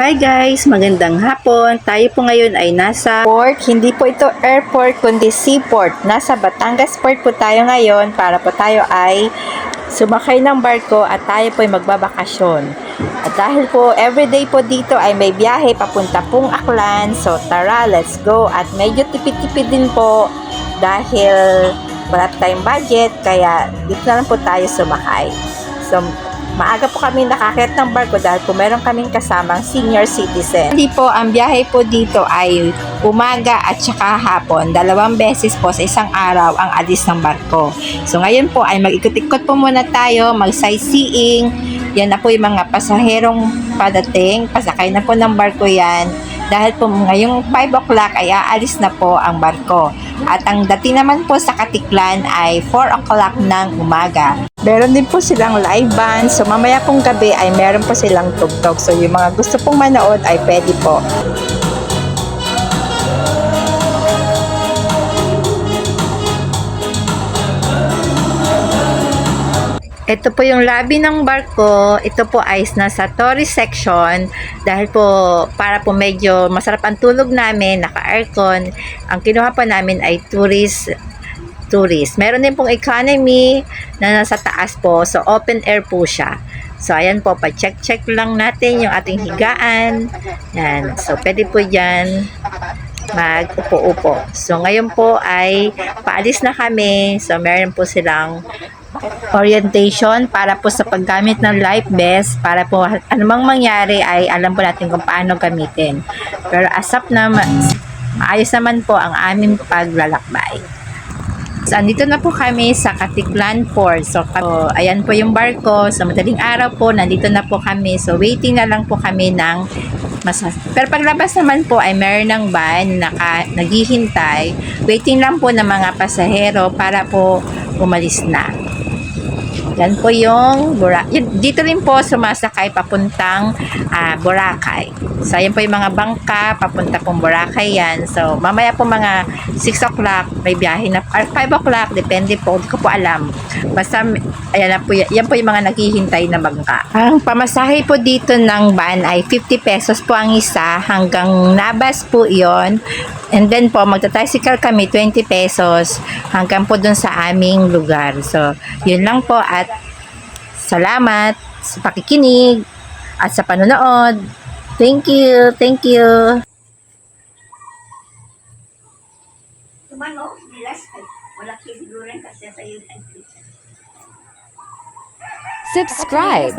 Hi guys, magandang hapon. Tayo po ngayon ay nasa port. Hindi po ito airport kundi seaport. Nasa Batangas Port po tayo ngayon para po tayo ay sumakay ng barko at tayo po ay magbabakasyon. At dahil po everyday po dito ay may biyahe papunta pong Aklan. So tara, let's go. At medyo tipid-tipid din po dahil wala tayong budget kaya dito na lang po tayo sumakay. So maaga po kami nakakit ng barko dahil po meron kaming kasamang senior citizen. Hindi po, ang biyahe po dito ay umaga at saka hapon. 2 beses po sa isang araw ang alis ng barko. So ngayon po ay mag-ikot-ikot po muna tayo, mag-sightseeing. Yan na po yung mga pasaherong padating. Pasakay na po ng barko yan. Dahil po ngayong 5 o'clock ay aalis na po ang barko. At ang dating naman po sa Katiklan ay 4 o'clock ng umaga. Meron din po silang live band. So mamaya pong gabi ay meron po silang tugtog. So yung mga gusto pong manood ay pwede po. Ito po yung lobby ng barko. Ito po ay nasa tourist section. Dahil po para po medyo masarap ang tulog namin, naka-aircon. Ang kinuha po namin ay tourist. Meron din pong economy na nasa taas po. So, open air po siya. So, ayan po. Pa-check lang natin yung ating higaan. Yan. So, pwede po dyan mag-upo-upo. So, ngayon po ay paalis na kami. So, meron po silang orientation para po sa paggamit ng life vest para po anumang mangyari ay alam po natin kung paano gamitin. Pero asap naman, maayos naman po ang aming paglalakbay. So, andito na po kami sa Katiklan Port. So, ayan po yung barko. So, madaling araw po, nandito na po kami. So, waiting na lang po kami ng pero paglabas naman po ay meron ng van naghihintay. Waiting lang po ng mga pasahero para po umalis na. Yan po yung dito rin po sumasakay papuntang Boracay. So, ayan po yung mga bangka papunta pong Boracay yan. So, mamaya po mga 6 o'clock may biyahe na, or 5 o'clock, depende po, hindi ko po alam. Basta, ayan na po, yan po yung mga naghihintay na bangka. Ang pamasahe po dito ng van ay 50 pesos po ang isa hanggang Nabas po yon. And then po, magta-tricycle kami 20 pesos hanggang po dun sa aming lugar. So, yun lang po at salamat sa pakikinig at sa panonood. Thank you. Thank you. Subscribe.